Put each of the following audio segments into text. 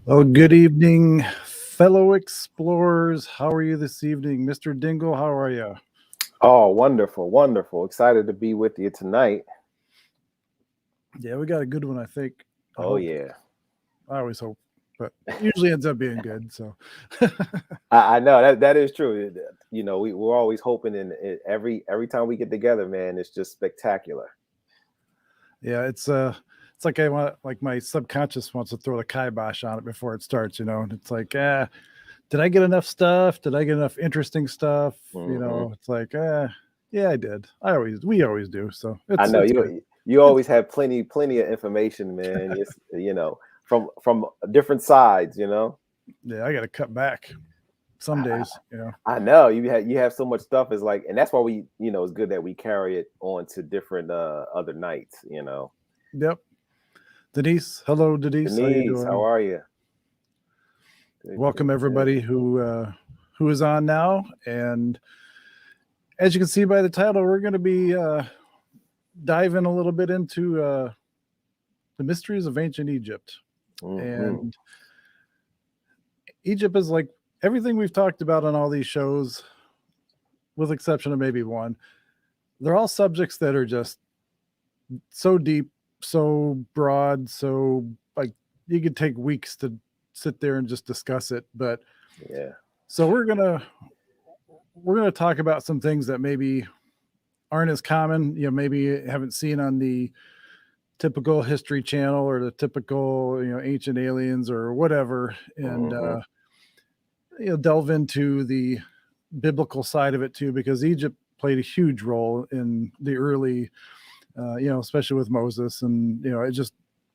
Oh, good evening, fellow explorers. How are you this evening? Mr. Dingle, how are you? Oh, wonderful, wonderful. Excited to be with you tonight. Yeah, we got a good one, I think. I Oh, hope. yeah. I always hope, but usually ends up being good. So, I know that is true. We're always hoping, and every time we get together, man, it's just spectacular. yeah, it's like I want, like my subconscious wants to throw the kibosh on it before it starts, and it's like, did I get enough stuff? Did I get enough interesting stuff? Hmm. It's like, yeah, I did. We always do. So I know it's good. you It's always have plenty of information, man. It's from different sides. yeah, I got to cut back some I, days. I know you have so much stuff. Is like, and that's why it's good that we carry it on to different other nights. Yep. Denise, hello, Denise. How you Denise, how doing? are you? Good, good, Welcome good. everybody who is on now. And as you can see by the title, we're going to be diving a little bit into the mysteries of ancient Egypt. Hmm. And Egypt is like everything we've talked about on all these shows, with exception of maybe one. They're all subjects that are just so deep, so broad, so like you could take weeks to sit there and just discuss it. But Yeah. so we're gonna talk about some things that maybe aren't as common, maybe haven't seen on the typical History Channel or the typical, Ancient Aliens or whatever, and Hmm. delve into the biblical side of it too, because Egypt played a huge role in the early, especially with Moses, and it just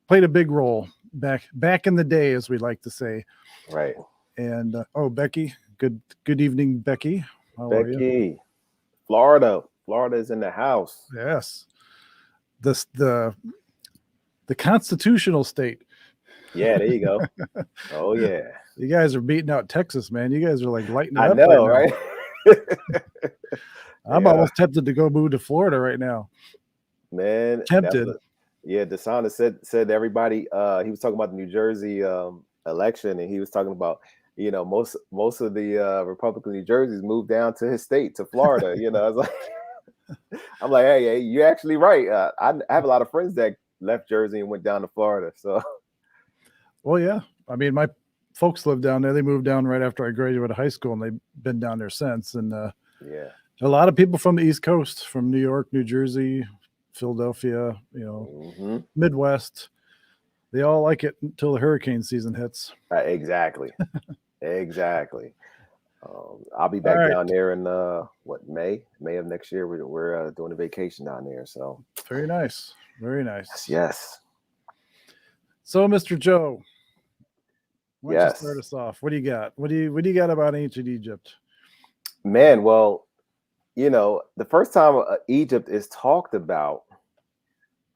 played a big role back in the day, as we like to say. Right. And oh, Becky, good evening, Becky. How are you? Becky, Florida. Florida is in the house. Yes, this the constitutional state. Yeah, there you go. Oh yeah. You guys are beating out Texas, man. You guys are like lighting it I up right know, now. right? I'm Yeah, almost tempted to go move to Florida right now. man. That's Tempted. a Yeah, DeSantis said to everybody, he was talking about the New Jersey election, and he was talking about, most of the Republican New Jerseys moved down to his state, to Florida. I was like, I'm like, hey, you're actually right. I have a lot of friends that left Jersey and went down to Florida. So Well, yeah. I mean, my folks live down there. They moved down right after I graduated high school, and they've been down there since. And yeah. a lot of people from the East Coast, from New York, New Jersey, Philadelphia, Hmm. Midwest. They all like it until the hurricane season hits. Exactly. Exactly. I'll be All back right. down there in what, May of next year. We're doing a vacation down there. So Very nice. Very yes, nice. yes, So, Mr. Joe, why don't you start yes, us off? What do you got? What do you got about ancient Egypt? man. Well, the first time Egypt is talked about,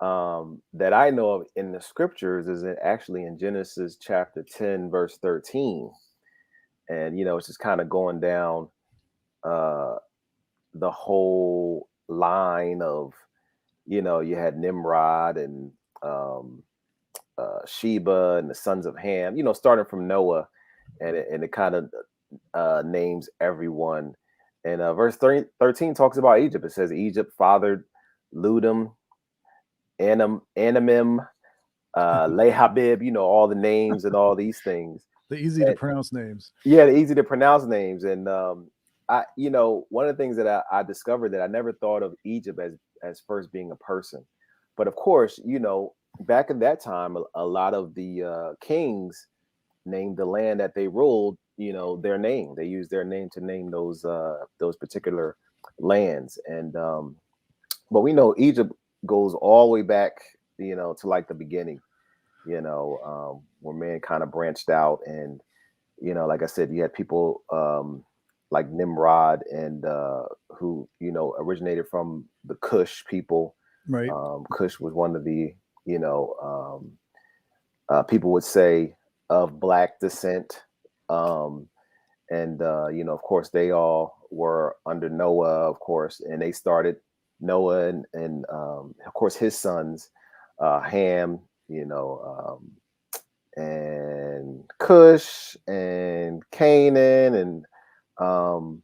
that I know of in the scriptures, is actually in Genesis chapter 10, verse 13, and it's just kind of going down uh, the whole line of, you had Nimrod and um, Sheba and the sons of Ham, starting from Noah, and it kind of names everyone. And verse 13 talks about Egypt. It says Egypt fathered Ludum, Anamim, Lehabib, all the names and all these things. The easy to And, pronounce names. yeah, the easy to pronounce names. And one of the things that I discovered, that I never thought of Egypt as first being a person. But of course, back in that time, a lot of the kings named the land that they ruled, their name. They used their name to name those particular lands. And but we know Egypt goes all the way back, to like the beginning, where man kind of branched out. And like I said, you had people like Nimrod, and who originated from the Cush people. Right. Cush was one of the, people would say, of black descent. Um, and of course, they all were under Noah, of course, and they started Noah, and of course his sons, Ham, and Cush and Canaan and um,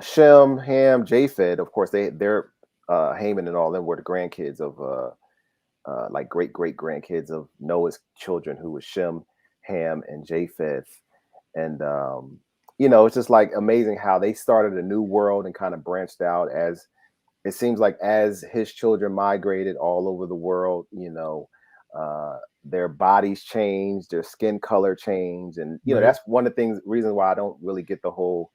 Shem, Ham, Japheth. Of course, they're Haman and all them were the grandkids of like great grandkids of Noah's children, who was Shem, Ham, and Japheth. And it's just like amazing how they started a new world and kind of branched out as it seems like as his children migrated all over the world. Their bodies changed, their skin color changed, and Right. that's one of the reasons why I don't really get the whole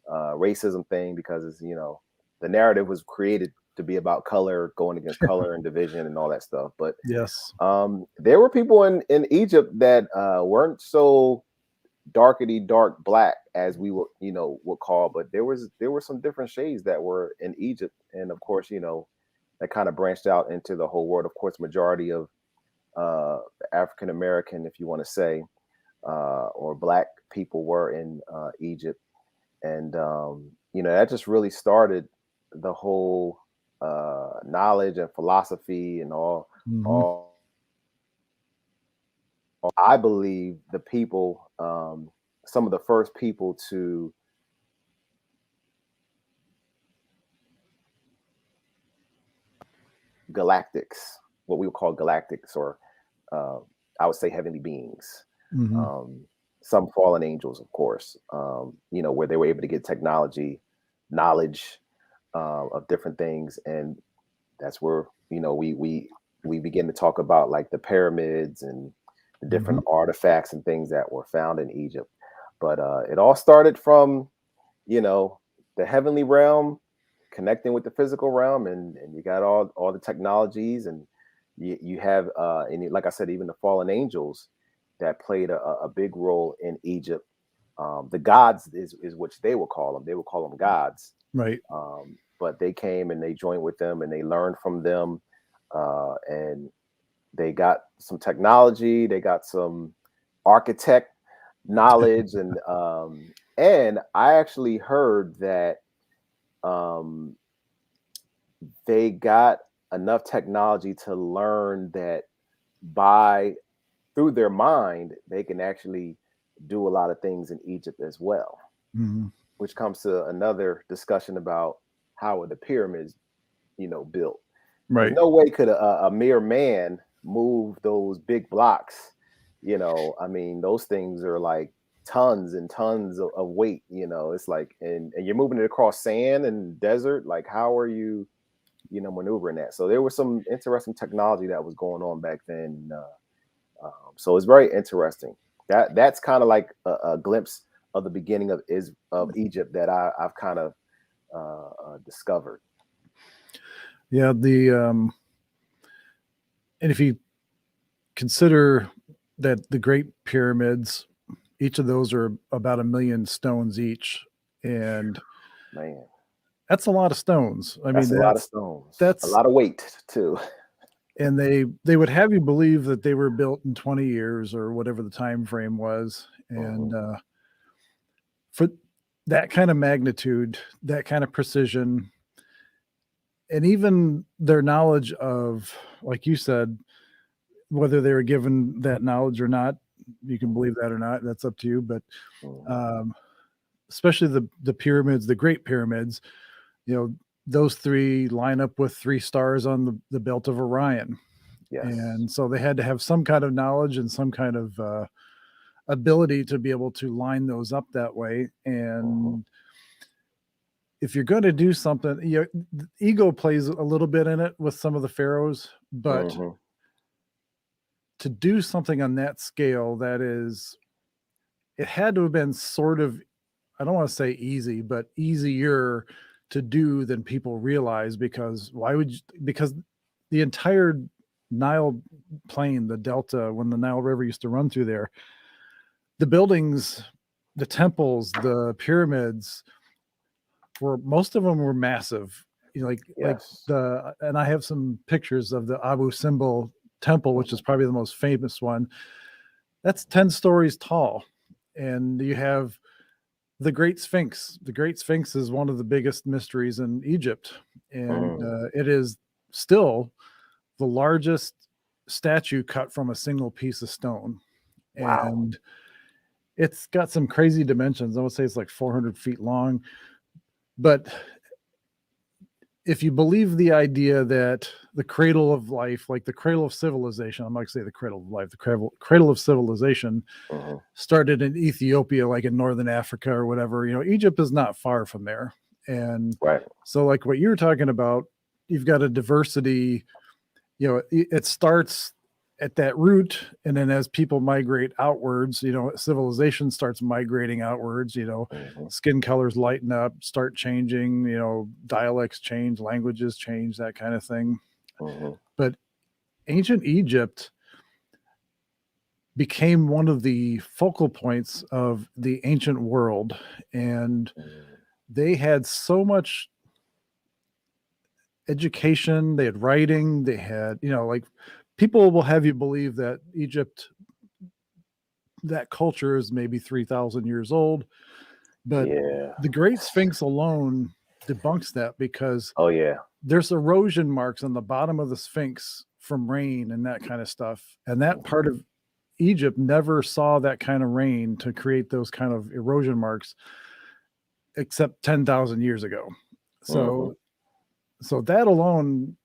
racism thing, because it's the narrative was created to be about color, going against color and division and all that stuff. But Yes. there were people in Egypt that weren't so darkety dark black as we would call, but there were some different shades that were in Egypt, and of course that kind of branched out into the whole world. Of course, majority of African American, if you want to say, or black people were in Egypt, and that just really started the whole knowledge and philosophy and Mhm. all. I believe the people, some of the first people to galactics, what we would call galactics, or uh, I would say heavenly beings. Mhm. Um, some fallen angels, of course, where they were able to get technology, knowledge of different things, and that's where we begin to talk about like the pyramids and the different Mhm. artifacts and things that were found in Egypt. But it all started from you know the heavenly realm connecting with the physical realm, and you got all the technologies, and you have like I said, even the fallen angels that played a big role in Egypt. The gods is which they will call them. They will call them gods. Right. But they came and they joined with them and they learned from them, and they got some technology. They got some architect knowledge, and I actually heard that um, they got enough technology to learn that by through their mind they can actually do a lot of things in Egypt as well, Mhm. which comes to another discussion about how were the pyramids built, because Right. no way could a mere man move those big blocks. I mean, those things are like tons and tons of weight. It's like, and you're moving it across sand and desert. Like, how are you maneuvering that? So there was some interesting technology that was going on back then. So it's very interesting. That's kind of like a glimpse of the beginning of Egypt that I've kind of discovered. Yeah, and if you consider that the Great Pyramids, each of those are about 1,000,000 stones each, and Man, that's a lot of stones. I mean, that's a lot of stones, a that's lot of weight too. and they would have you believe that they were built in 20 years or whatever the time frame was, and, Mhm, for that kind of magnitude, that kind of precision, and even their knowledge of, like you said, whether they were given that knowledge or not, you can mhm, believe that or not, that's up to you, but, mhm. um, especially the pyramids, the Great Pyramids, you know, those 3 line up with 3 stars on the belt of Orion, Yes. and so they had to have some kind of knowledge and some kind of, ability to be able to line those up that way, Mhm, and if you're gonna do something, ego plays a little bit in it with some of the pharaohs, but mhm, to do something on that scale, it had to have been sort of, I don't wanna say easy, but easier to do than people realize, because why would you because the entire Nile plain, the delta, when the Nile River used to run through there, the buildings, the temples, the pyramids were, most of them were massive. Like yes. the and I have some pictures of the Abu Simbel temple, which is Mhm, probably the most famous one. That's 10 stories tall. And you have the Great Sphinx. The Great Sphinx is one of the biggest mysteries in Egypt, and mm, it is still the largest statue cut from a single piece of stone. Wow. And it's got some crazy dimensions. I would say it's like 400 feet long. But if you believe the idea that the cradle of life, like the cradle of civilization, I'm not going to say the cradle of life, the cradle of civilization started in Ethiopia, like in northern Africa or whatever. Egypt is not far from there. And so like what you're talking about, you've got a diversity, it starts at that root, and then as people migrate outwards, civilization starts migrating outwards, skin colors lighten up, start changing, dialects change, languages change, that kind of thing. But ancient Egypt became one of the focal points of the ancient world, and they had so much education, they had writing, they had, like, people will have you believe that Egypt, that culture is maybe 3,000 years old, but the Great Sphinx alone debunks that, because there's erosion marks on the bottom of the Sphinx from rain and that kind of stuff. And that part of Egypt never saw that kind of rain to create those kind of erosion marks, except 10,000 years ago. So that alone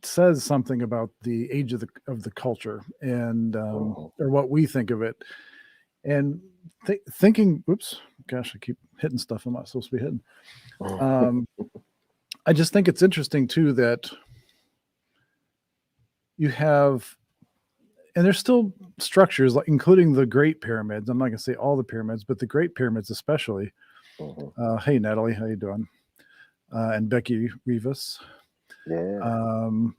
says something about the age of the culture, and or what we think of it. And thinking, whoops, gosh, I keep hitting stuff I'm not supposed to be hitting. I just think it's interesting too that you have, and there's still structures, like including the Great Pyramids. I'm not gonna say all the pyramids, but the Great Pyramids especially. Hey Natalie, how you doing? And Becky Rivas. The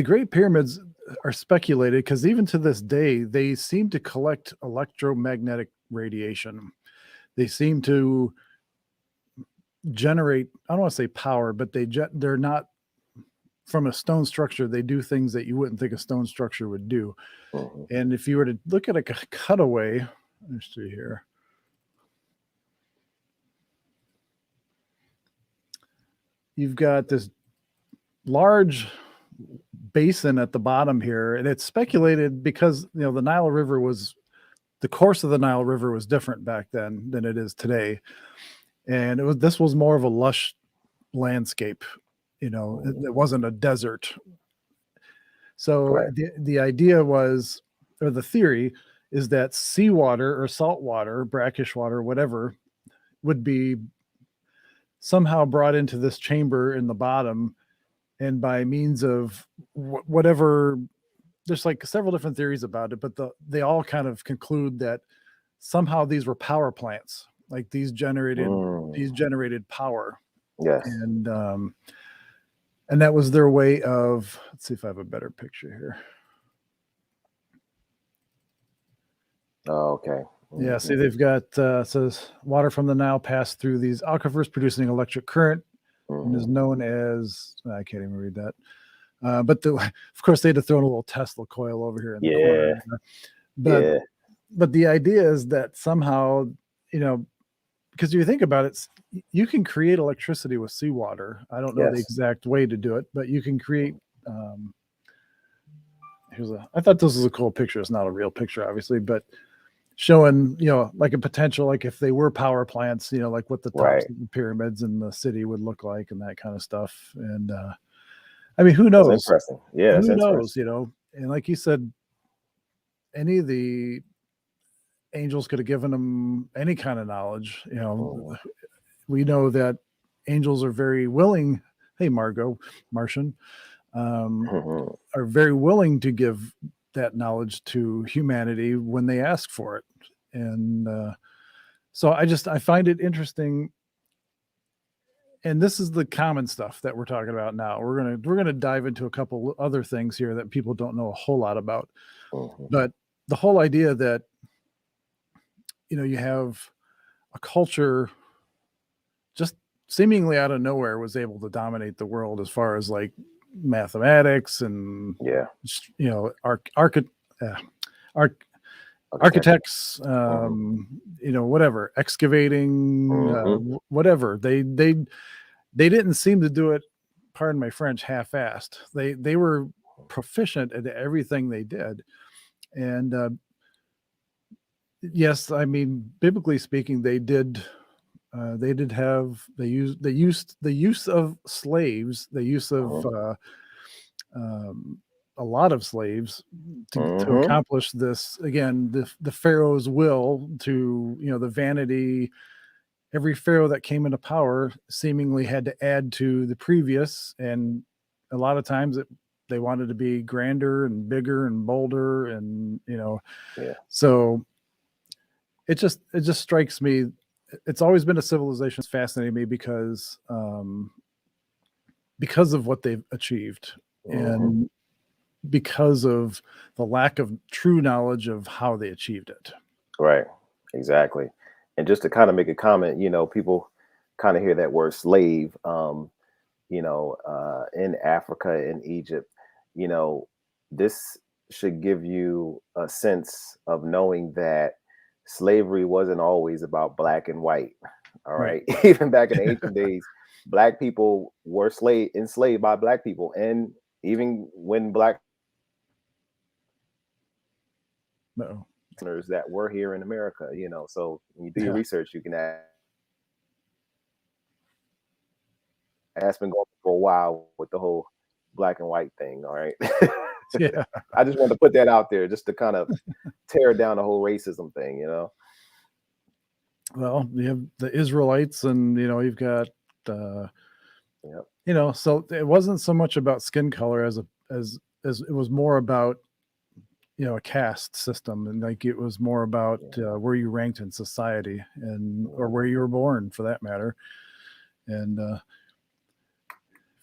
Great Pyramids are speculated because even to this day, they seem to collect electromagnetic radiation. They seem to generate, I don't want to say power, but they're not from a stone structure. They do things that you wouldn't think a stone structure would do. And if you were to look at a cutaway, let's see here. You've got this large basin at the bottom here, and it's speculated because the Nile River the course of the Nile River was different back then than it is today, and this was more of a lush landscape. It wasn't a desert. So the idea was, or the theory is, that seawater or salt water, brackish water, whatever, would be somehow brought into this chamber in the bottom, and by means of whatever, there's like several different theories about it, but they all kind of conclude that somehow these were power plants, like these generated power. And that was their way of, let's see if I have a better picture here. Yeah, see, they've got says water from the Nile passed through these aquifers, producing electric current, and is known as, I can't even read that. But of course, they had to throw in a little Tesla coil over here in the corner. But the idea is that somehow, because you think about it, you can create electricity with seawater. I don't know the exact way to do it, but you can create. I thought this was a cool picture. It's not a real picture, obviously, but showing, like a potential, like if they were power plants, like what the tops of the pyramids in the city would look like, and that kind of stuff. And I mean, who knows? That's interesting. Yeah, who knows? And like you said, any of the angels could have given them any kind of knowledge. We know that angels are very willing. Hey, Martian, are very willing to give that knowledge to humanity when they ask for it. And so I find it interesting. And this is the common stuff that we're talking about now. We're gonna dive into a couple other things here that people don't know a whole lot about. But the whole idea that you have a culture just seemingly out of nowhere was able to dominate the world as far as like mathematics and architects, whatever, excavating, whatever. They didn't seem to do it, pardon my French, half-assed. They were proficient at everything they did. And yes, I mean, biblically speaking, they did have they used the use of slaves, the use of um, a lot of slaves to accomplish this. Again, the Pharaoh's will, to, the vanity. Every pharaoh that came into power seemingly had to add to the previous, and a lot of times they wanted to be grander and bigger and bolder, and Yeah. so it just strikes me. It's always been a civilization that's fascinated me because of what they've achieved, and because of the lack of true knowledge of how they achieved it. Right. Exactly. And just to kind of make a comment, people kind of hear that word slave, in Africa, in Egypt, this should give you a sense of knowing that slavery wasn't always about black and white. All Right. right. Even back in the ancient days, black people were enslaved by black people. And even when black No. listeners that were here in America, so when you do your Yeah. research, you can that's been going for a while with the whole black and white thing. All right. Yeah. I just wanted to put that out there just to kind of tear down the whole racism thing. Well, you have the Israelites, and you've got Yep. so it wasn't so much about skin color as it was more about a caste system, and like it was more about where you ranked in society, and or where you were born, for that matter. And if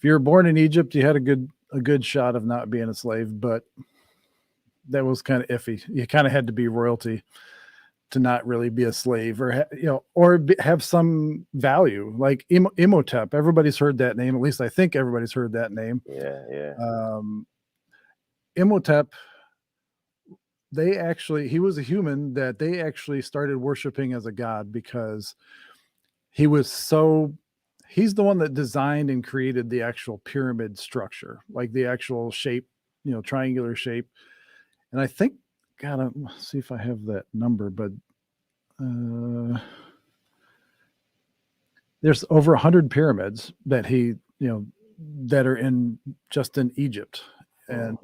you were born in Egypt, you had a good shot of not being a slave, but that was kind of iffy. You kind of had to be royalty to not really be a slave, or have some value, like Imhotep. Everybody's heard that name. At least I think everybody's heard that name. Yeah. Imhotep, he was a human that they actually started worshiping as a god, because he's the one that designed and created the actual pyramid structure, like the actual shape, triangular shape. And I think, God, let's see if I have that number, but there's over 100 pyramids that that are in Egypt. And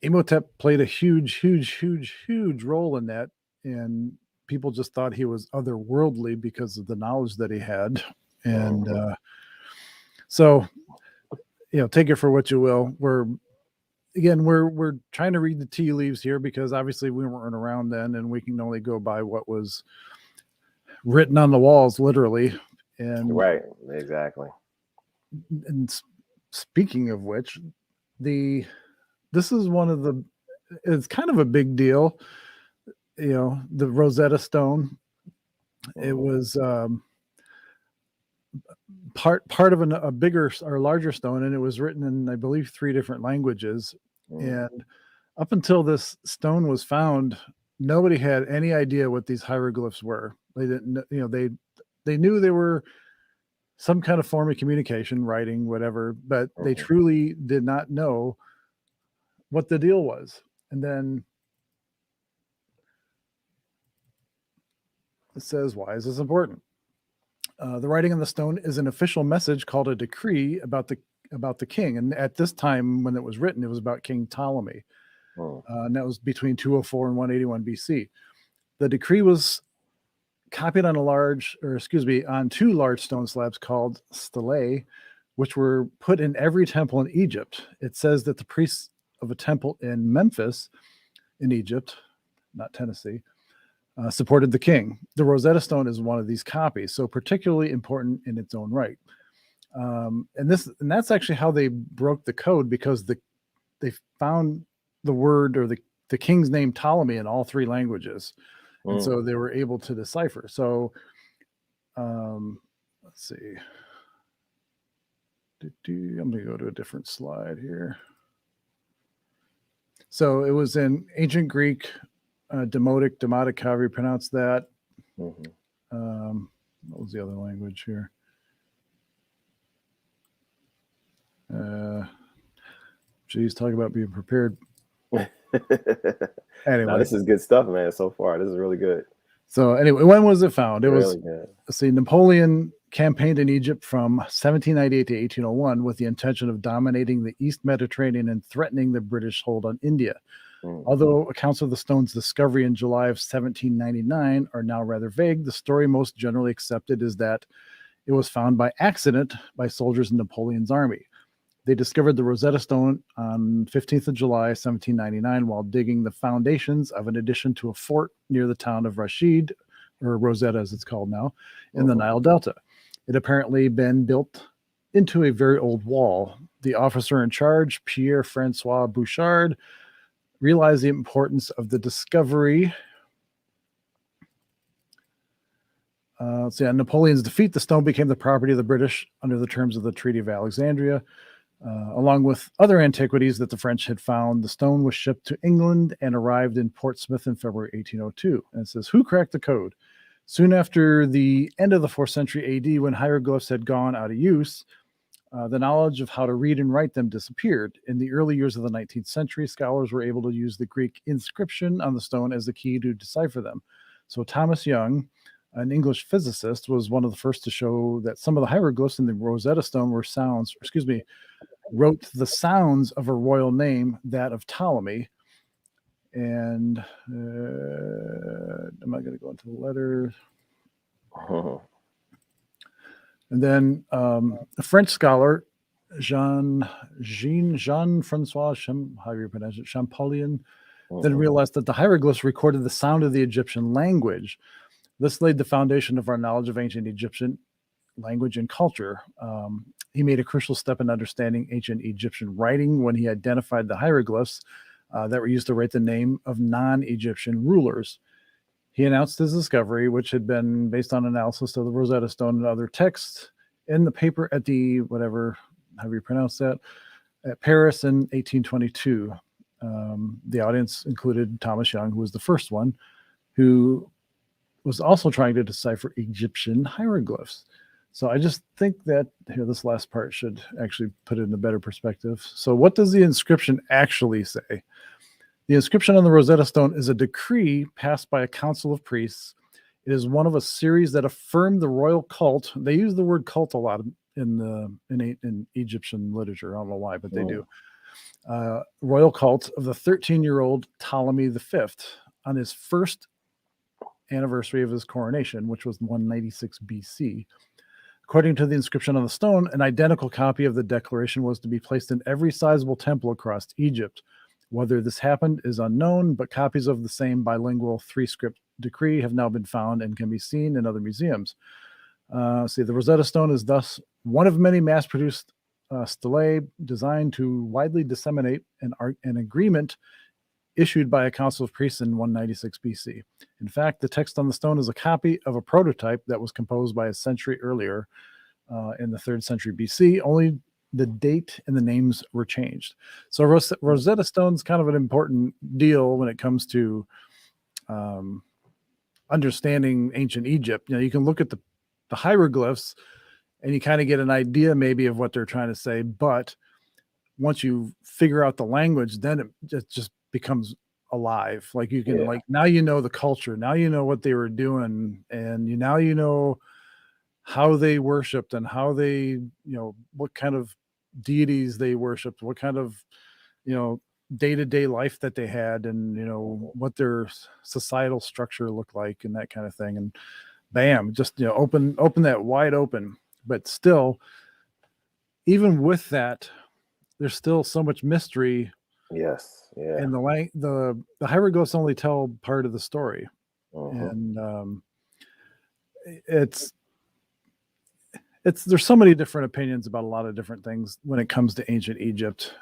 Imhotep played a huge role in that. And people just thought he was otherworldly because of the knowledge that he had. And so, take it for what you will. We're trying to read the tea leaves here, because obviously we weren't around then, and we can only go by what was written on the walls, literally. And Right. Exactly. and speaking of which, this is it's kind of a big deal. The Rosetta Stone. It was part of a bigger or larger stone, and it was written in, I believe, 3 different languages. And up until this stone was found, nobody had any idea what these hieroglyphs were. They didn't, they knew they were some kind of form of communication, writing, whatever, but they truly did not know what the deal was. And then it says, why is this important? The writing on the stone is an official message called a decree about the king. And at this time, when it was written, it was about King Ptolemy. And that was between 204 and 181 BC. The decree was copied on on 2 large stone slabs called stelae, which were put in every temple in Egypt. It says that the priests of a temple in Memphis, in Egypt, not Tennessee, supported the king. The Rosetta Stone is one of these copies, so particularly important in its own right. And that's actually how they broke the code, because they found the word, or the king's name Ptolemy, in all 3 languages. And so they were able to decipher. So let's see. I'm going to go to a different slide here. So it was in ancient Greek, Demotic, however you pronounce that. What was the other language here? Geez, talk about being prepared. Now Anyway, this is good stuff, man. So far, this is really good. so anyway, when was it found? It was, Really good. let's see, Napoleon campaigned in Egypt from 1798 to 1801 with the intention of dominating the East Mediterranean and threatening the British hold on India. Although accounts of the stone's discovery in July of 1799 are now rather vague, the story most generally accepted is that it was found by accident by soldiers in Napoleon's army. They discovered the Rosetta Stone on 15th of July, 1799, while digging the foundations of an addition to a fort near the town of Rashid, or Rosetta as it's called now, in the Nile Delta. It apparently been built into a very old wall. The officer in charge, Pierre-Francois Bouchard, realized the importance of the discovery. So yeah, Napoleon's defeat, the stone became the property of the British under the terms of the Treaty of Alexandria. Along with other antiquities that the French had found, the stone was shipped to England and arrived in Portsmouth in February 1802. And it says, who cracked the code? Soon after the end of the 4th century AD, when hieroglyphs had gone out of use, the knowledge of how to read and write them disappeared. In the early years of the 19th century, scholars were able to use the Greek inscription on the stone as the key to decipher them. So Thomas Young, an English physicist, was one of the first to show that some of the hieroglyphs in the Rosetta Stone were wrote the sounds of a royal name, that of Ptolemy. And am I going to go into the letter? And then a French scholar, Jean-Francois, how do you pronounce it, Champollion, then realized that the hieroglyphs recorded the sound of the Egyptian language. This laid the foundation of our knowledge of ancient Egyptian language and culture. He made a crucial step in understanding ancient Egyptian writing when he identified the hieroglyphs that were used to write the name of non-Egyptian rulers. He announced his discovery, which had been based on analysis of the Rosetta Stone and other texts, in the paper at the, whatever, however you pronounce that, at Paris in 1822. The audience included Thomas Young, who was the first one, who was also trying to decipher Egyptian hieroglyphs. So I just think that here, this last part should actually put it in a better perspective. So what does the inscription actually say? The inscription on the Rosetta Stone is a decree passed by a council of priests. It is one of a series that affirmed the royal cult. They use the word cult a lot in Egyptian literature. I don't know why, but they do. Royal cult of the 13-year-old Ptolemy V on his first anniversary of his coronation, which was 196 BC. According to the inscription on the stone, an identical copy of the declaration was to be placed in every sizable temple across Egypt. Whether this happened is unknown, but copies of the same bilingual 3-script decree have now been found and can be seen in other museums. The Rosetta Stone is thus one of many mass-produced stelae designed to widely disseminate an agreement issued by a council of priests in 196 BC. In fact, the text on the stone is a copy of a prototype that was composed by a century earlier in the 3rd century BC. Only the date and the names were changed. So Rosetta Stone's kind of an important deal when it comes to understanding ancient Egypt. You know, you can look at the hieroglyphs and you kind of get an idea maybe of what they're trying to say, but once you figure out the language, then it just becomes alive. Like you can now you know the culture, now you know what they were doing, and now you know how they worshipped and how they, what kind of deities they worshipped, what kind of, day-to-day life that they had, and what their societal structure looked like and that kind of thing. And bam, just open that wide open. But still, even with that, there's still so much mystery. Yes. Yeah. And the hieroglyphs only tell part of the story. And it's there's so many different opinions about a lot of different things when it comes to ancient Egypt.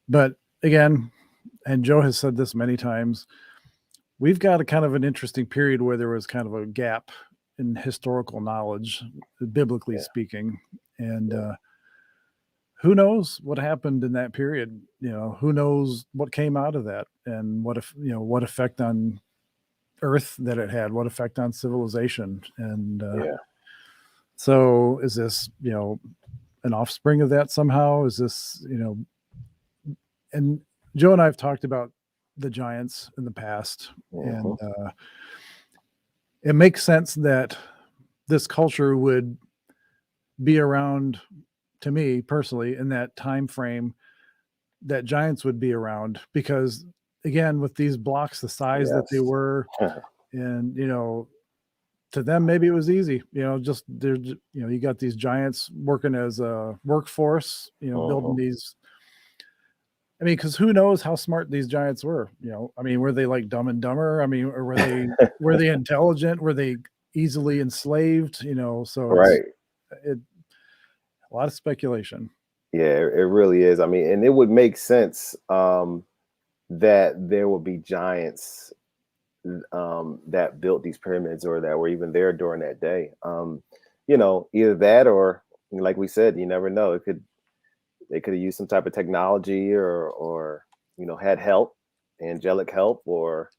But again, and Joe has said this many times, we've got a kind of an interesting period where there was kind of a gap in historical knowledge, biblically speaking. And who knows what happened in that period? Who knows what came out of that, and what effect on Earth that it had, what effect on civilization. And so is this, an offspring of that somehow? Is this, and Joe and I have talked about the giants in the past, and Mm-hmm. it makes sense that this culture would be around, to me personally, in that time frame that giants would be around, because again, with these blocks the size that they Yes. were, and to them maybe it was easy, just they're you got these giants working as a workforce, building Mm-hmm. these. I mean, because who knows how smart these giants were? I mean, were they like Dumb and Dumber? I mean, or were they intelligent? Were they easily enslaved? So it's Right. it, a lot of speculation. Yeah, it really is. I mean, and it would make sense that there would be giants that built these pyramids or that were even there during that day. Either that or, like we said, you never know. They could have used some type of technology or had help, angelic help, or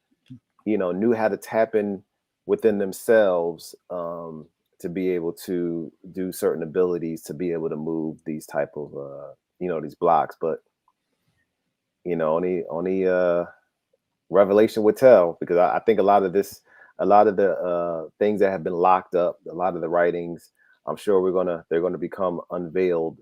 knew how to tap in within themselves to be able to do certain abilities to be able to move these type of these blocks. But only revelation would tell, because I think a lot of the things that have been locked up, a lot of the writings, I'm sure they're gonna become unveiled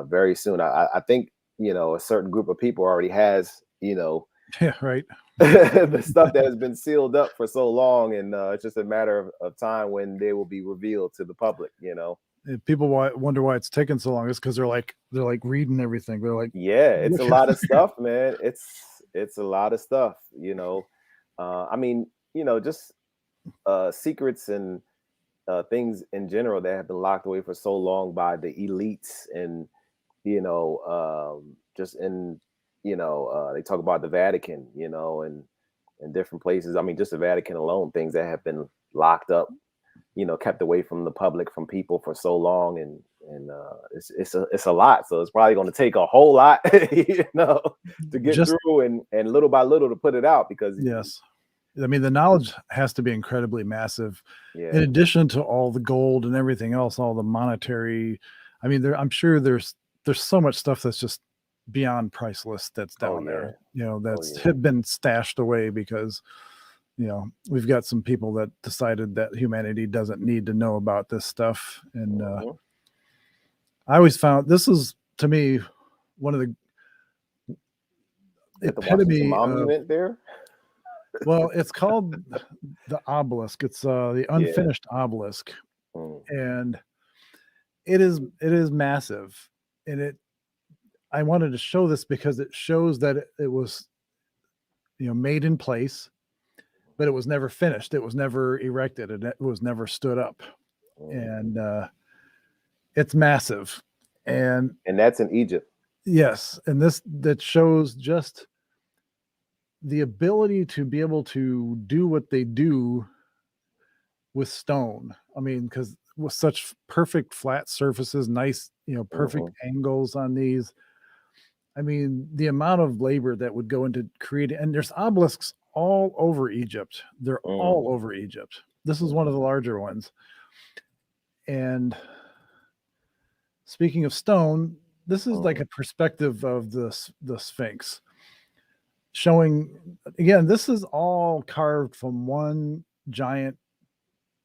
very soon. I think a certain group of people already has Yeah, right. the stuff that has been sealed up for so long, and it's just a matter of time when they will be revealed to the public. And people wonder why it's taking so long. It's because they're like reading everything. They're like, Yeah, it's a look. lot of stuff, man. It's a lot of stuff. I mean, just secrets and things in general that have been locked away for so long by the elites, and just in they talk about the Vatican, and different places. I mean, just the Vatican alone, things that have been locked up, kept away from the public, from people for so long, and it's a lot. So it's probably going to take a whole lot, to get Just through, and little by little to put it out, because yes. I mean, the knowledge has to be incredibly massive. In yeah, addition to all the gold and everything else, all the monetary. I mean, I'm sure there's so much stuff that's just beyond priceless that's oh down yeah, there. oh That's yeah, had been stashed away because we've got some people that decided that humanity doesn't need to know about this stuff, and hmm I always found this is, to me, one of the at the Washington epitome of. Monument there. Well, it's called the obelisk. It's the Yeah. unfinished obelisk, Mm, and it is massive. And I wanted to show this because it shows that it was made in place, but it was never finished. It was never erected, and it was never stood up. mhm. And it's massive. And And that's in Egypt. yes, and that shows just the ability to be able to do what they do with stone. I mean, because with such perfect flat surfaces, nice, perfect Hmm angles on these. I mean, the amount of labor that would go into creating, and there's obelisks all over Egypt. They're mm all over Egypt. This is one of mhm. the larger ones. And speaking of stone, this is like Mhm. a perspective of the Sphinx, showing again. This is all carved from one giant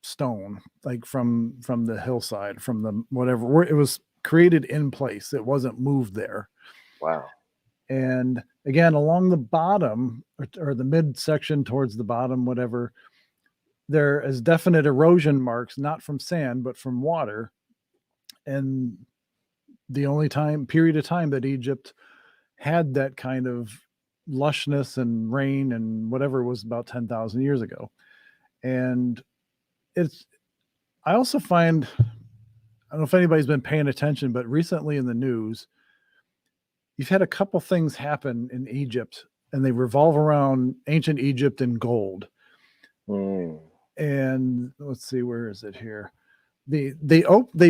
stone, like from the hillside, from the whatever where it was created in place. It wasn't moved there. Wow. And again, along the bottom, or the midsection towards the bottom, whatever, there is definite erosion marks, not from sand, but from water. And the only period of time that Egypt had that kind of lushness and rain and whatever was about 10,000 years ago. And it's, I also find, I don't know if anybody's been paying attention, but recently in the news, you've had a couple things happen in Egypt, and they revolve around ancient Egypt and gold. Mm. And let's see, where is it here? They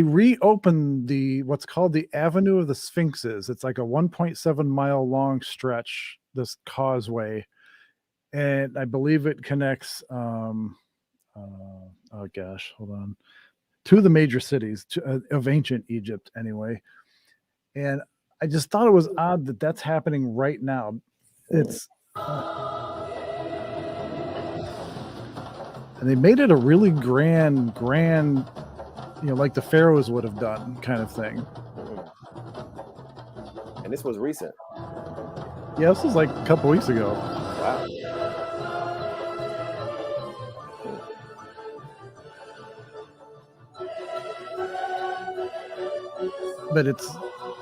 reopened the what's called the Avenue of the Sphinxes. It's like a 1.7-mile long stretch, this causeway, and I believe it connects. Oh gosh, hold on. To the major cities of ancient Egypt, anyway. And I just thought it was odd that that's happening right now. It's and they made it a really grand, like the pharaohs would have done, kind of thing. And this was recent. Yeah, this was like a couple weeks ago. Wow. But it's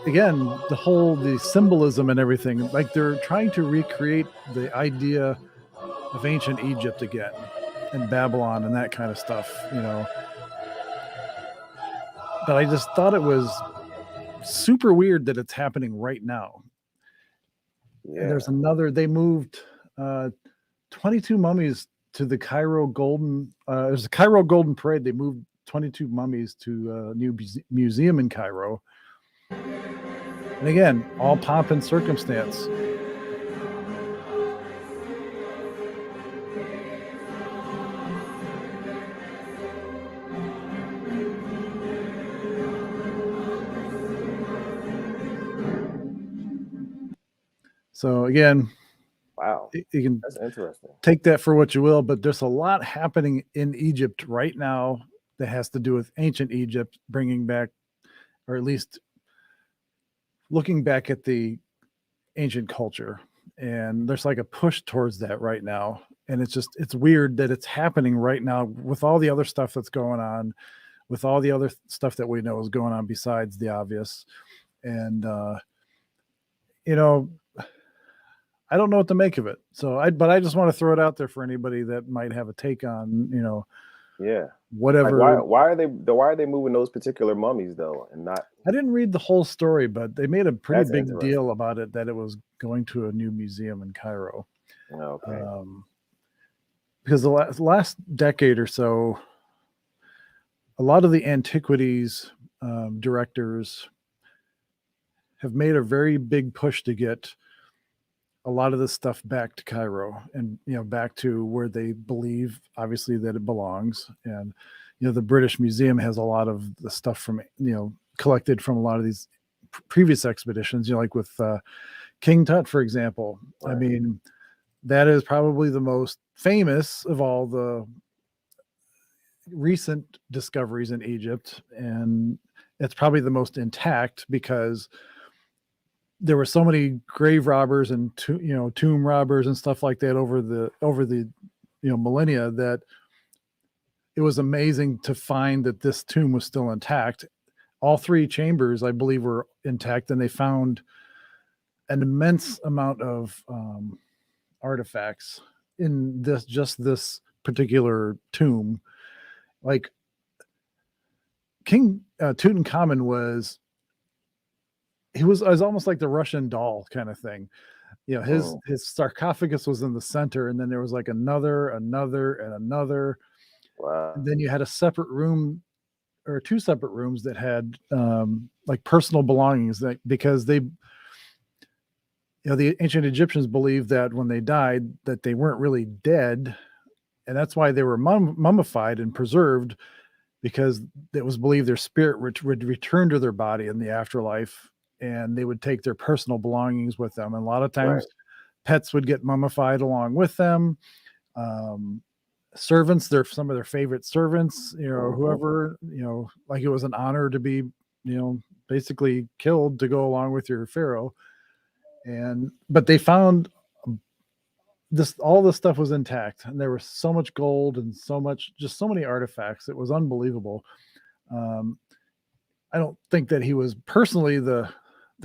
again the symbolism and everything. Like they're trying to recreate the idea of ancient Egypt again, and Babylon and that kind of stuff, But I just thought it was super weird that it's happening right now. Yeah. And there's another. They moved 22 mummies to the Cairo Golden. There's a Cairo Golden Parade. They moved 22 mummies to a new museum in Cairo. And again, all pomp and circumstance. So again, wow, you can that's interesting. Take that for what you will, but there's a lot happening in Egypt right now that has to do with ancient Egypt, bringing back, or at least looking back at the ancient culture. And there's like a push towards that right now. And it's weird that it's happening right now with all the other stuff that's going on, with all the other stuff that we know is going on besides the obvious. And, I don't know what to make of it. But I just want to throw it out there for anybody that might have a take on, yeah, whatever. Like why are they moving those particular mummies though, and not? I didn't read the whole story, but they made a pretty big interesting. deal about it, that it was going to a new museum in Cairo. Okay. Because the last decade or so, a lot of the antiquities directors have made a very big push to get a lot of this stuff back to Cairo and, back to where they believe, obviously, that it belongs. And, the British Museum has a lot of the stuff from, collected from a lot of these previous expeditions, like with King Tut, for example. Right. I mean, that is probably the most famous of all the recent discoveries in Egypt. And it's probably the most intact because there were so many grave robbers and tomb robbers and stuff like that over the millennia, that it was amazing to find that this tomb was still intact. All three chambers, I believe, were intact, and they found an immense amount of artifacts in this particular tomb. Like King Tutankhamun was almost like the Russian doll kind of thing. His sarcophagus was in the center, and then there was like another, and another. Wow. And then you had a separate room, or two separate rooms that had like personal belongings, because they, the ancient Egyptians believed that when they died, that they weren't really dead, and that's why they were mummified and preserved, because it was believed their spirit would return to their body in the afterlife, and they would take their personal belongings with them. And a lot of times, pets would get mummified along with them. Servants, some of their favorite servants, whoever, like it was an honor to be, basically killed to go along with your pharaoh. But they found all this stuff was intact, and there was so much gold and so many artifacts. It was unbelievable. I don't think that he was personally the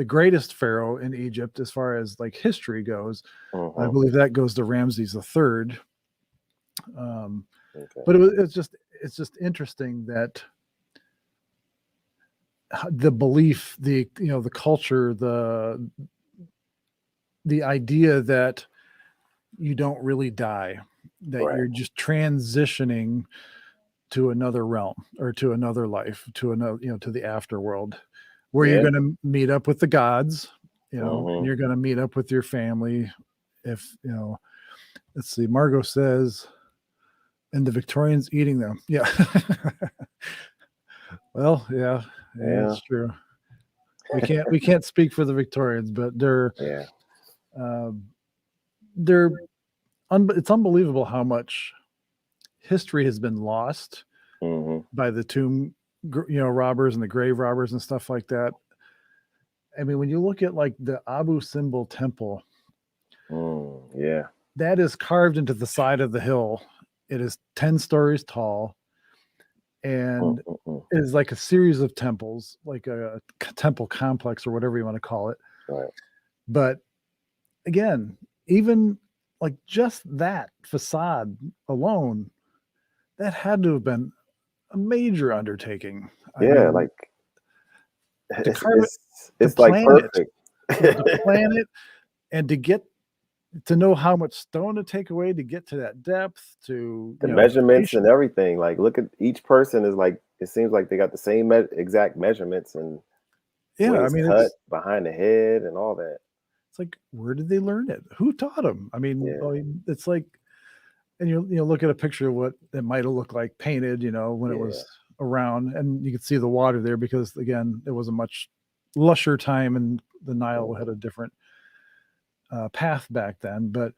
greatest pharaoh in Egypt as far as like history goes. I believe that goes to Ramses III. But it's just interesting that the belief, the culture, the idea that you don't really die, that you're just transitioning to another realm, or to another life, to another, to the afterworld, where you're going to meet up with the gods, and you're going to meet up with your family. If, let's see, Margot says, and the Victorians eating them. Yeah. Well, yeah, it's true. We can't speak for the Victorians, but Yeah. um, they're it's unbelievable how much history has been lost Hmm. by the tomb, robbers and the grave robbers and stuff like that. I mean, when you look at like the Abu Simbel temple, Yeah. that is carved into the side of the hill. It is 10 stories tall, and Mm-mm-mm. it is like a series of temples, like a temple complex or whatever you want to call it. Right. But again, even like just that facade alone, that had to have been a major undertaking. I Yeah, mean, like to it's carve it, it's to it's like plan it, perfect. to plan it, and to get to know how much stone to take away to get to that depth, to The the measurements and patient. everything. Like, look at each person is like it seems like they got the same exact measurements and Yeah, way I it's mean, cut behind the head and all that. it's like, where did they learn it? Who taught them? Yeah. It's like, and you look at a picture of what it might have looked like painted, when it Yeah. was around, and you could see the water there because again, it was a much lusher time, and the Nile Mhm. had a different path back then. But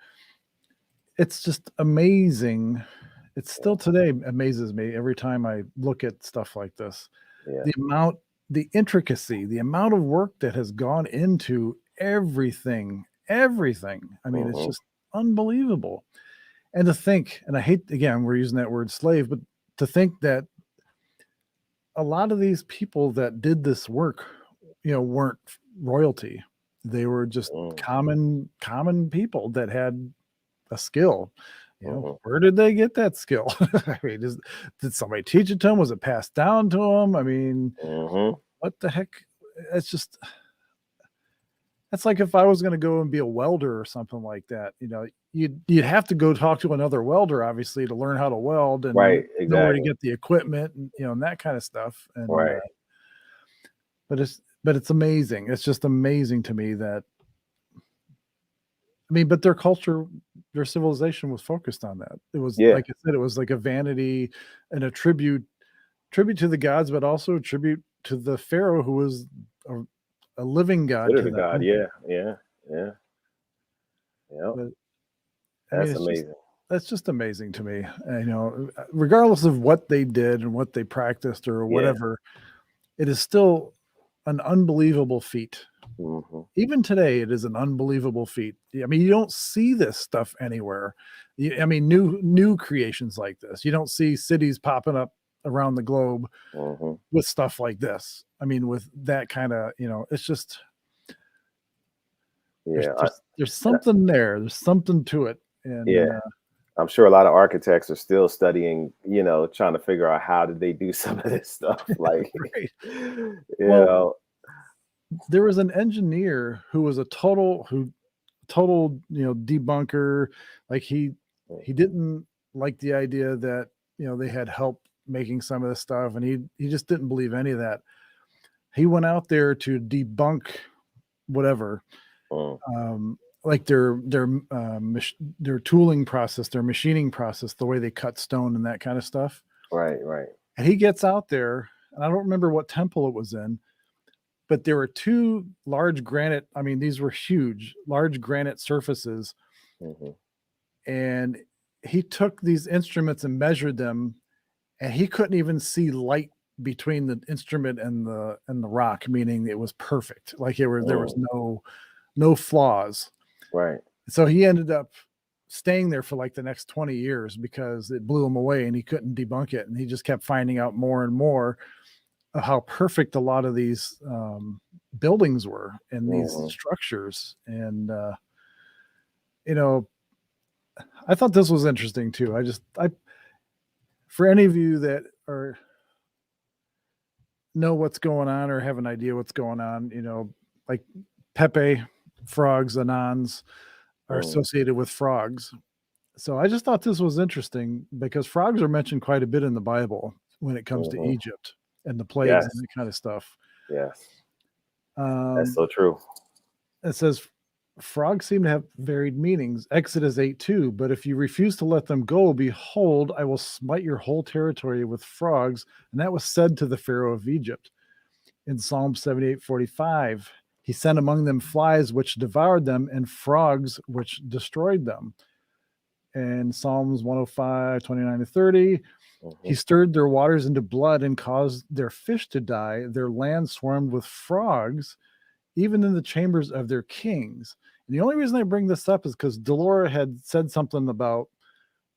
it's just amazing. It still today amazes me every time I look at stuff like this. Yeah. The amount, the intricacy, the amount of work that has gone into everything, everything. I mean, it's Hmm. just unbelievable. And to think, and I hate, again, we're using that word slave, but to think that a lot of these people that did this work, weren't royalty. They were just Mm. common people that had a skill. Hmm. Where did they get that skill? I mean, did somebody teach it to them? Was it passed down to them? I mean, Hmm. what the heck? It's just, that's like if I was going to go and be a welder or something like that. You'd have to go talk to another welder, obviously, to learn how to weld and Right. know where to Exactly. get the equipment, and that kind of stuff. And Right. but it's amazing. It's just amazing to me that, I mean, but their culture, their civilization was focused on that. It was, Yeah. like I said, it was like a vanity and a tribute to the gods, but also a tribute to the pharaoh who was a, a living god Considered to a god. them. Yeah. Yeah. Yeah. Yep. But I mean, That's it's just amazing. that's just amazing to me. Regardless of what they did and what they practiced or Yeah. whatever, it is still an unbelievable feat. Hmm. Even today, it is an unbelievable feat. I mean, you don't see this stuff anywhere. I mean, new creations like this. You don't see cities popping up around the globe Hmm. with stuff like this. I mean, with that kind of, it's just there's Yeah. there's there's And I- something there. There's something to it, yeah. and I'm sure a lot of architects are still studying, trying to figure out how did they do some of this stuff. Like, right. you Well, know, there was an engineer who was a total debunker. Like he didn't like the idea that they had help making some of this stuff, and he just didn't believe any of that. He went out there to debunk whatever, mm, like their tooling process, their machining process, the way they cut stone and that kind of stuff. right, right. And he gets out there, and I don't remember what temple it was in, but there were two large granite, I mean, these were huge, large granite surfaces. Hmm. And he took these instruments and measured them, and he couldn't even see light between the instrument and the rock, meaning it was perfect. Like there was Mm, no flaws. right. So he ended up staying there for like the next 20 years because it blew him away and he couldn't debunk it. And he just kept finding out more and more of how perfect a lot of these buildings were and these Hmm. structures. And, you know, I thought this was interesting too. For any of you that are know what's going on or have an idea what's going on, like Pepe, frogs, anons are Mm, associated with frogs. So I just thought this was interesting because frogs are mentioned quite a bit in the Bible when it comes to hmm. Egypt and the plagues and Yes, that kind of stuff. yes. That's Um, so true. it says frogs seem to have varied meanings. Exodus 8:2. But if you refuse to let them go, behold, I will smite your whole territory with frogs. And that was said to the Pharaoh of Egypt. In Psalm 78:45, he sent among them flies which devoured them and frogs which destroyed them. And Psalms 105:29-30, he stirred their waters into blood and caused their fish to die. Their land swarmed with frogs, even in the chambers of their kings. And the only reason I bring this up is because Delora had said something about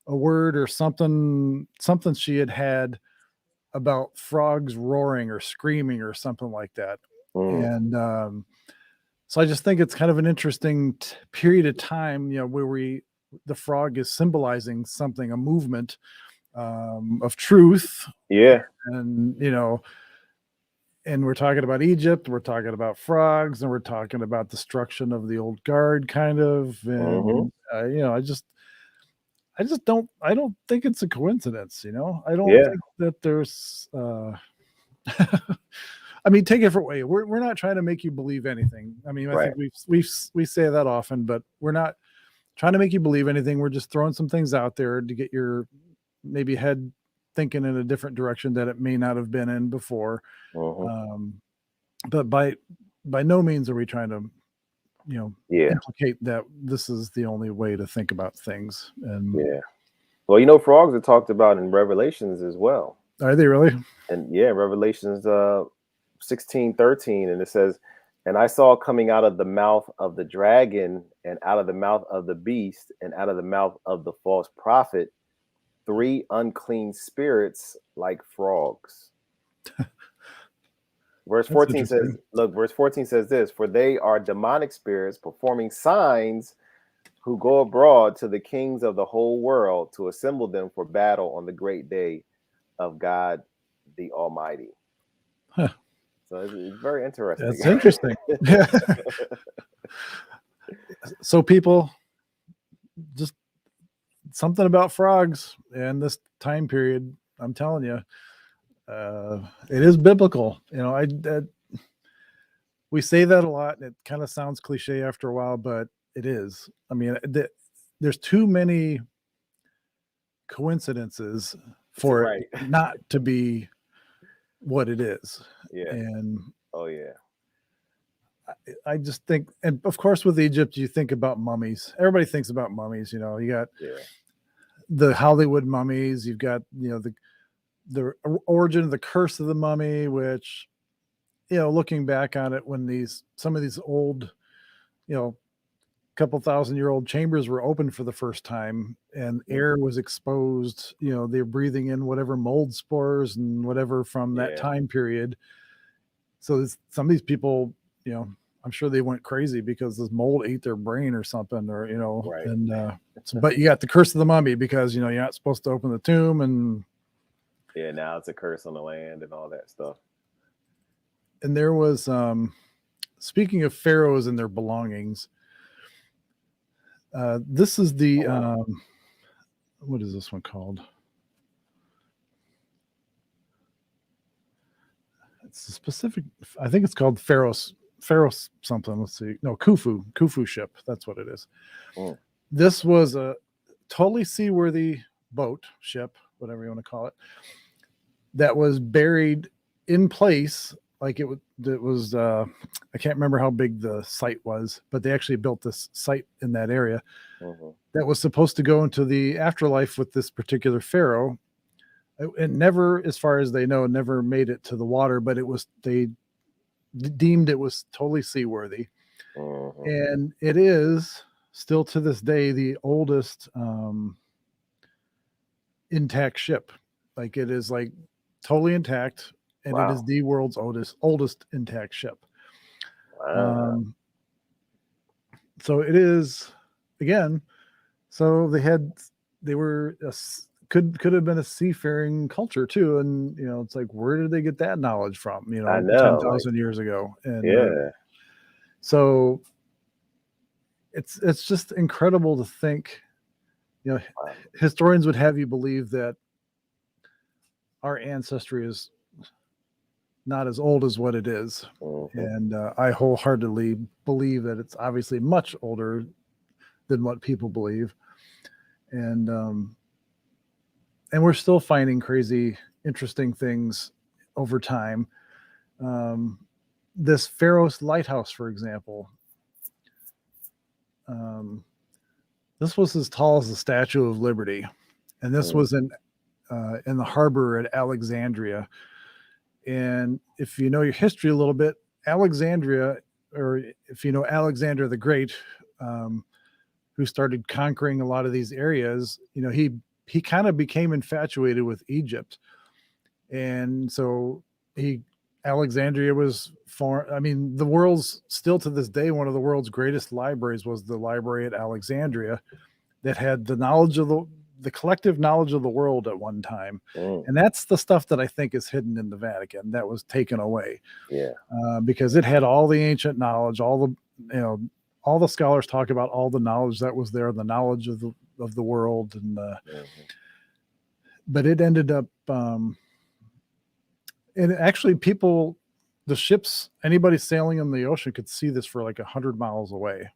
a word or something she had about frogs roaring or screaming or something like that. And so I just think it's kind of an interesting period of time, where the frog is symbolizing something, a movement of truth. Yeah. And, and we're talking about Egypt, we're talking about frogs, and we're talking about destruction of the old guard kind of. And, I don't think it's a coincidence, I don't think that there's, I mean, take it for way. We're not trying to make you believe anything. I mean, I think we say that often, but we're not trying to make you believe anything. We're just throwing some things out there to get your maybe head thinking in a different direction that it may not have been in before. But by no means are we trying to, implicate that this is the only way to think about things. And well, frogs are talked about in Revelations as well. Are they really? And Revelations 16:13, and it says, and I saw coming out of the mouth of the dragon and out of the mouth of the beast and out of the mouth of the false prophet 3 unclean spirits like frogs. Verse 14 says, verse 14 says this, for they are demonic spirits performing signs who go abroad to the kings of the whole world to assemble them for battle on the great day of God the Almighty. Huh. So it's very interesting. That's interesting. So people, just something about frogs and this time period, I'm telling you, it is biblical. We say that a lot, and it kind of sounds cliche after a while, but it is. I mean, there's too many coincidences for it not to be what it is. And I just think, and of course with Egypt, you think about mummies. Everybody thinks about mummies. You got the Hollywood mummies. You've got the origin of the curse of the mummy, which looking back on it, when some of these old couple 1,000-year-old chambers were opened for the first time and air was exposed, they're breathing in whatever mold spores and whatever from that time period. So some of these people, I'm sure they went crazy because this mold ate their brain or something, or and but you got the curse of the mummy because you're not supposed to open the tomb, and now it's a curse on the land and all that stuff. And there was speaking of pharaohs and their belongings, this is the what is this one called? It's a specific, I think it's called Pharaoh something. Let's see. No, Khufu ship. That's what it is. This was a totally seaworthy ship, whatever you want to call it, that was buried in place. Like it was I can't remember how big the site was, but they actually built this site in that area that was supposed to go into the afterlife with this particular pharaoh. It never, as far as they know, never made it to the water, but they deemed it was totally seaworthy. And it is still to this day the oldest intact ship. Like it is like totally intact. And it is the world's oldest intact ship. So it is, again. So they were could have been a seafaring culture too, and it's like, where did they get that knowledge from? I know, 10,000 years ago, and so it's just incredible to think. Historians would have you believe that our ancestry is not as old as what it is. And I wholeheartedly believe that it's obviously much older than what people believe. And we're still finding crazy, interesting things over time. This Pharos lighthouse, for example, this was as tall as the Statue of Liberty, and this was in the harbor at Alexandria. And if you know your history a little bit, Alexandria, or if you know Alexander the Great, who started conquering a lot of these areas, he kind of became infatuated with Egypt, and so Alexandria was the world's still to this day one of the world's greatest libraries was the library at Alexandria that had the knowledge of the collective knowledge of the world at one time. And that's the stuff that I think is hidden in the Vatican that was taken away. Because it had all the ancient knowledge, all the scholars talk about all the knowledge that was there, the knowledge of the world, and but it ended up and actually the ships, anybody sailing in the ocean could see this for like 100 miles away.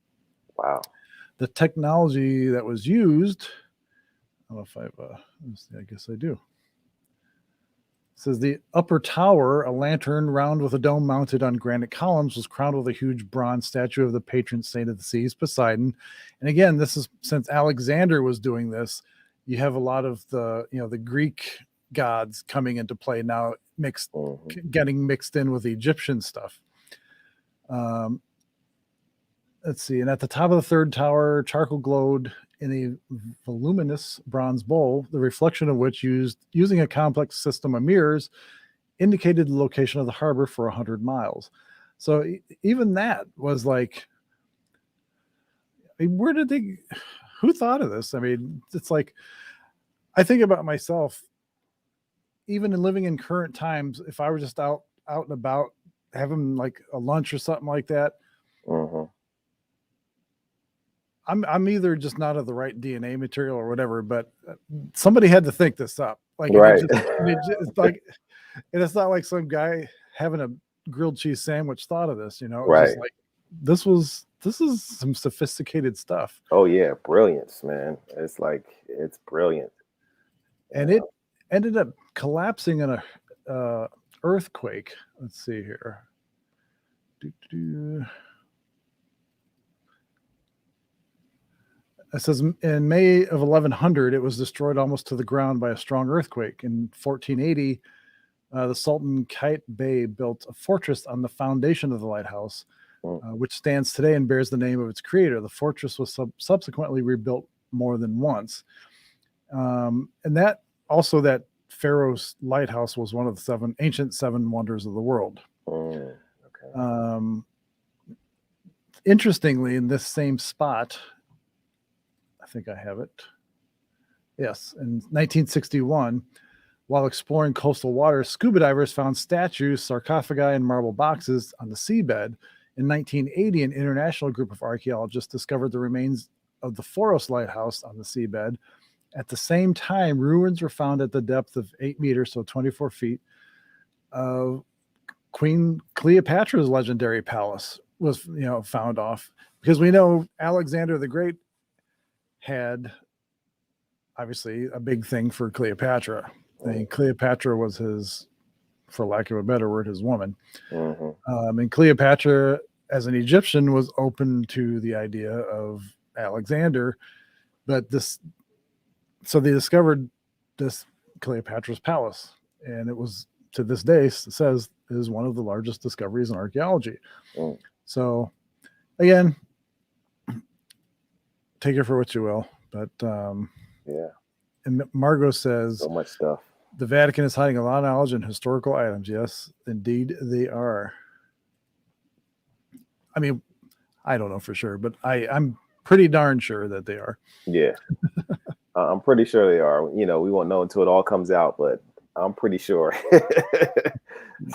Wow. The technology that was used, I don't know if I guess I do. It says the upper tower, a lantern round with a dome mounted on granite columns, was crowned with a huge bronze statue of the patron saint of the seas, Poseidon. And again, this is since Alexander was doing this, you have a lot of the Greek gods coming into play now, getting mixed in with the Egyptian stuff. Let's see. And at the top of the third tower, charcoal glowed in a voluminous bronze bowl, the reflection of which, using a complex system of mirrors, indicated the location of the harbor for 100 miles. So even that was like, who thought of this? I mean, it's like, I think about myself, even in living in current times, if I were just out and about having like a lunch or something like that, I'm either just not of the right DNA material or whatever, but somebody had to think this up. Like, right. And it's not like some guy having a grilled cheese sandwich thought of this, Right. Just like, this is some sophisticated stuff. Oh yeah. Brilliance, man. It's brilliant. And it ended up collapsing in a earthquake. Let's see here. It says in May of 1100, it was destroyed almost to the ground by a strong earthquake. In 1480, the Sultan Kite Bey built a fortress on the foundation of the lighthouse, which stands today and bears the name of its creator. The fortress was subsequently rebuilt more than once. And that Pharos lighthouse was one of the ancient seven wonders of the world. Interestingly, in this same spot, I think I have it. Yes, in 1961, while exploring coastal waters, scuba divers found statues, sarcophagi, and marble boxes on the seabed. In 1980, an international group of archaeologists discovered the remains of the Pharos lighthouse on the seabed. At the same time, ruins were found at the depth of 8 meters, so 24 feet, of Queen Cleopatra's legendary palace was, found off, because we know Alexander the Great had obviously a big thing for Cleopatra. And Cleopatra was his, for lack of a better word, his woman. And Cleopatra, as an Egyptian, was open to the idea of Alexander, but so they discovered this Cleopatra's palace, and it was, to this day, it says, is one of the largest discoveries in archaeology. So again, take it for what you will, but yeah. And Margot says, so much stuff. The Vatican is hiding a lot of knowledge and historical items. Yes, indeed they are. I mean, I don't know for sure, but I'm pretty darn sure that they are. Yeah. I'm pretty sure they are. We won't know until it all comes out, but I'm pretty sure.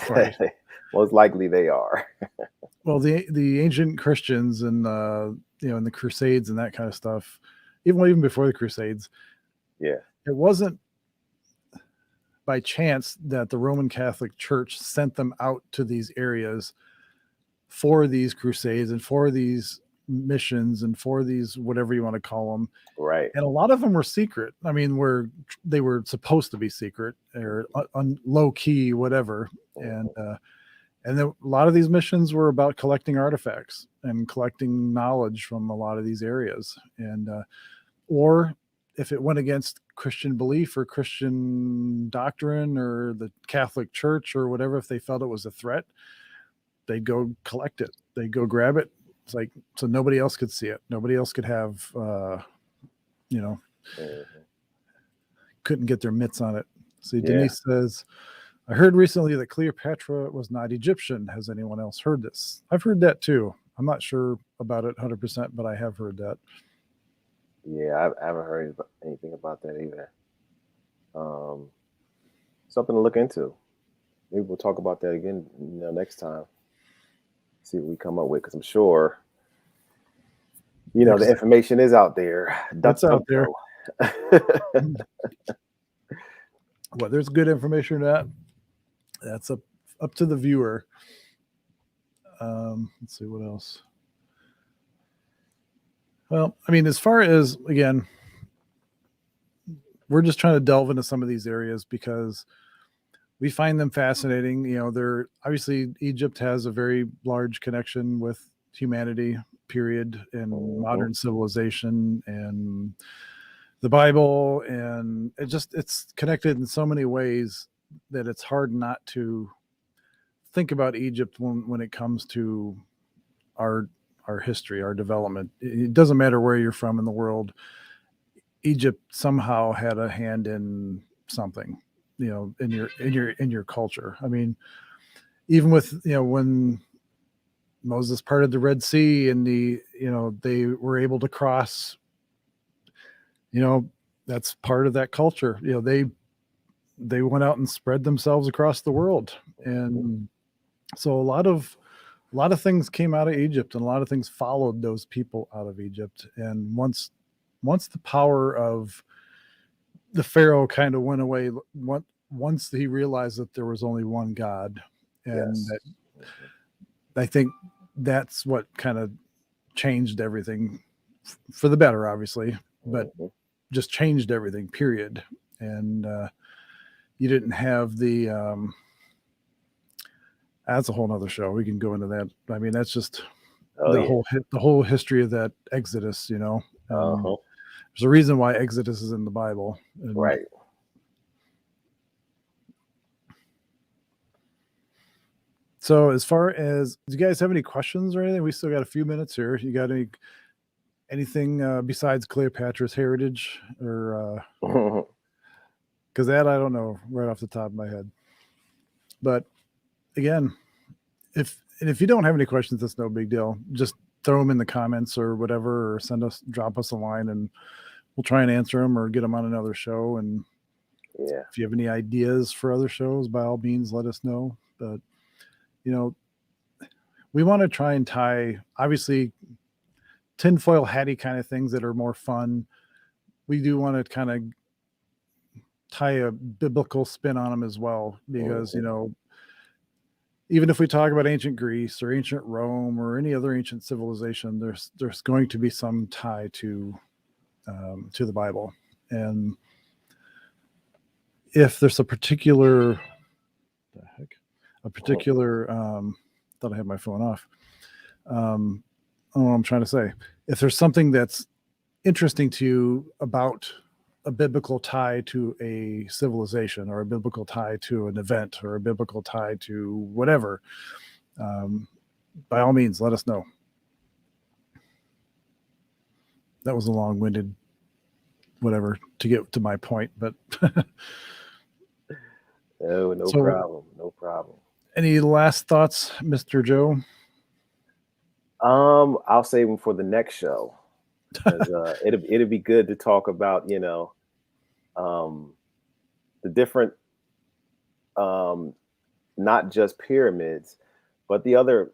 Right. Most likely they are. Well, the ancient Christians and in the Crusades and that kind of stuff, even before the Crusades, yeah, it wasn't by chance that the Roman Catholic Church sent them out to these areas for these crusades and for these missions and for these, whatever you want to call them. Right. And a lot of them were secret. I mean, they were supposed to be secret or low key, whatever. And And then a lot of these missions were about collecting artifacts and collecting knowledge from a lot of these areas. And, or if it went against Christian belief or Christian doctrine or the Catholic Church or whatever, if they felt it was a threat, they'd go collect it. They'd go grab it. It's like, so nobody else could see it. Nobody else could have, couldn't get their mitts on it. See, Denise says, I heard recently that Cleopatra was not Egyptian. Has anyone else heard this? I've heard that too. I'm not sure about it 100%, but I have heard that. Yeah, I haven't heard anything about that either. Something to look into. Maybe we'll talk about that again, next time. See what we come up with, because I'm sure, the information is out there. That's out there. Well, there's good information that that's up to the viewer. Let's see what else. Well, I mean, as far as, again, we're just trying to delve into some of these areas because we find them fascinating. They're obviously, Egypt has a very large connection with humanity, period, and modern civilization and the Bible. And it's connected in so many ways that it's hard not to think about Egypt when it comes to our history, our development. It doesn't matter where you're from in the world. Egypt somehow had a hand in something, in your culture. I mean, even with, when Moses parted the Red Sea and they were able to cross, that's part of that culture. They went out and spread themselves across the world. And so a lot of things came out of Egypt, and a lot of things followed those people out of Egypt. And once the power of the Pharaoh kind of went away, once he realized that there was only one God, and that, I think that's what kind of changed everything for the better, obviously, but just changed everything, period. And you didn't have the that's a whole nother show. We can go into that. I mean, that's just the whole history of that Exodus. There's a reason why Exodus is in the Bible, right? So, as far as, do you guys have any questions or anything? We still got a few minutes here. You got anything besides Cleopatra's heritage, or because that I don't know right off the top of my head. But again, if you don't have any questions, that's no big deal. Just throw them in the comments or whatever, or drop us a line, and we'll try and answer them or get them on another show. And if you have any ideas for other shows, by all means, let us know. But we want to try and tie, obviously, tinfoil hatty kind of things that are more fun. We do want to kind of tie a biblical spin on them as well, because even if we talk about ancient Greece or ancient Rome or any other ancient civilization, there's going to be some tie to the Bible. And if there's a particular thought I had my phone off. I don't know what I'm trying to say. If there's something that's interesting to you about a biblical tie to a civilization, or a biblical tie to an event, or a biblical tie to whatever, by all means, let us know. That was a long-winded whatever to get to my point, but no problem. Any last thoughts, Mr. Joe? I'll save them for the next show. It'll be good to talk about, the different, not just pyramids, but the other,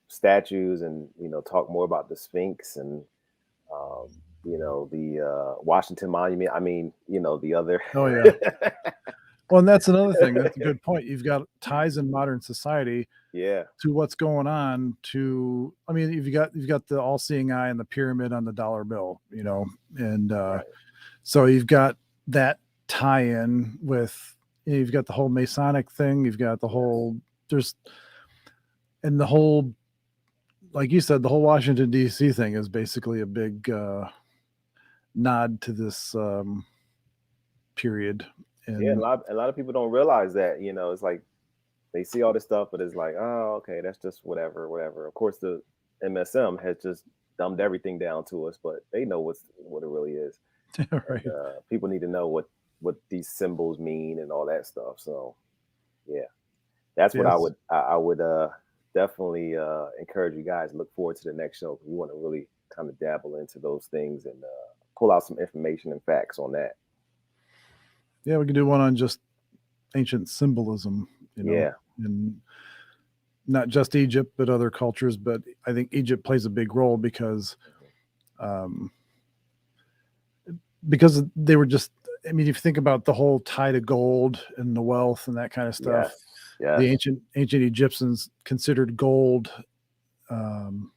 statues, and, talk more about the Sphinx and, the Washington Monument. I mean, the other. Oh yeah. Well, and that's another thing. That's a good point. You've got ties in modern society, to what's going on. I mean, you've got the all-seeing eye and the pyramid on the dollar bill, and so you've got that tie-in with, you've got the whole Masonic thing. You've got the whole, there's and the whole, like you said, the whole Washington D.C. thing is basically a big nod to this period. Yeah, And a lot of people don't realize that. You know, it's like they see all this stuff, but it's like, oh, okay, that's just whatever, whatever. Of course, the MSM has just dumbed everything down to us, but they know what it really is. right, And people need to know what these symbols mean and all that stuff. So yeah, that's what yes, I would definitely encourage you guys to look forward to the next show. We want to really kind of dabble into those things and pull out some information and facts on that. yeah, we can do one on just ancient symbolism, Yeah. and not just Egypt, but other cultures. But I think Egypt plays a big role um, because they were just. I mean, if you think about the whole tie to gold and the wealth and that kind of stuff, Yes. the Yes. ancient Egyptians considered gold um,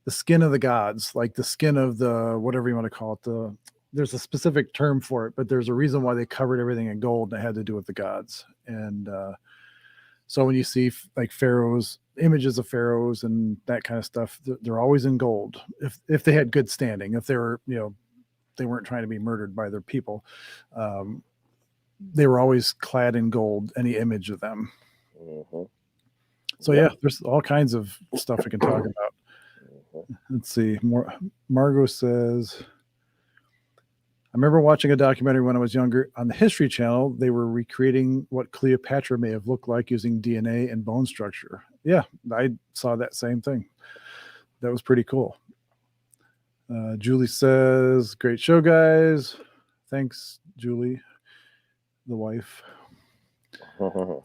the skin of the gods, like the skin of the whatever you want to call it. There's a specific term for it, but there's a reason why they covered everything in gold, and it had to do with the gods. And so when you see like pharaohs, images of pharaohs and that kind of stuff, they're always in gold. If they had good standing, if they were they weren't trying to be murdered by their people, um, they were always clad in gold. Any image of them. Mm-hmm. So Yep. yeah, there's all kinds of stuff we can talk about. Mm-hmm. Let's see. Margot says, I remember watching a documentary when I was younger on the History Channel. They were recreating what Cleopatra may have looked like using DNA and bone structure. Yeah, I saw that same thing. That was pretty cool. Julie says, great show, guys. Thanks, Julie, the wife.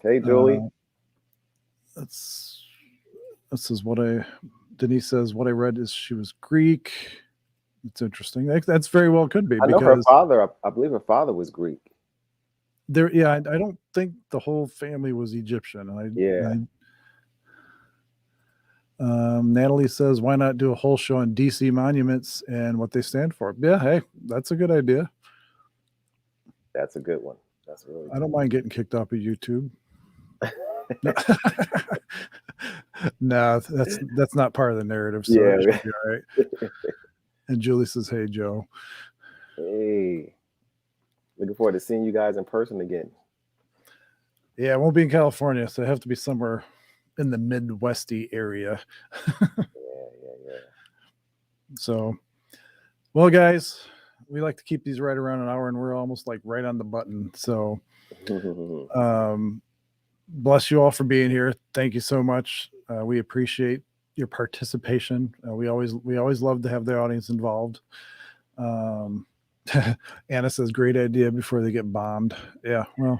Hey, Julie. This is Denise says, what I read is she was Greek. It's interesting. That's very well could be. I know her Because father. I believe her father was Greek. I don't think the whole family was Egyptian. Yeah. Natalie says, why not do a whole show on DC monuments and what they stand for? Yeah, hey, that's a good idea. That's a good one. That's a really. I don't mind getting kicked off of YouTube. No, that's not part of the narrative. So Yeah. it should be all right. And Julie says, hey, Joe. Hey, looking forward to seeing you guys in person again. Yeah, it won't be in California, so I have to be somewhere in the Midwesty area. Yeah. So, well, guys, we like to keep these right around an hour, and we're almost like right on the button. So, bless you all for being here. Thank you so much. We appreciate your participation. We always love to have the audience involved. Anna says, great idea before they get bombed. Yeah, well.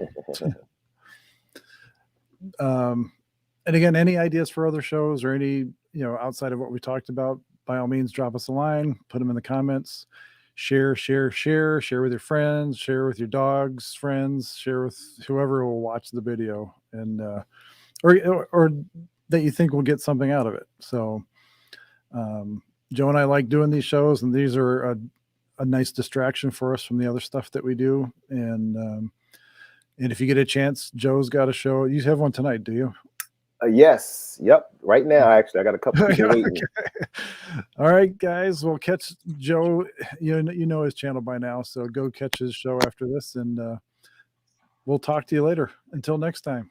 And again, any ideas for other shows or any, outside of what we talked about, by all means, drop us a line, put them in the comments, share with your friends, share with your dogs, friends, share with whoever will watch the video, and or that you think will get something out of it. So Joe and I like doing these shows, and these are a nice distraction for us from the other stuff that we do. And if you get a chance, Joe's got a show. You have one tonight, do you? Yes. Yep. Right now, actually, I got a couple people waiting. Okay. All right, guys. We'll catch Joe. You know his channel by now, so go catch his show after this, and we'll talk to you later. Until next time.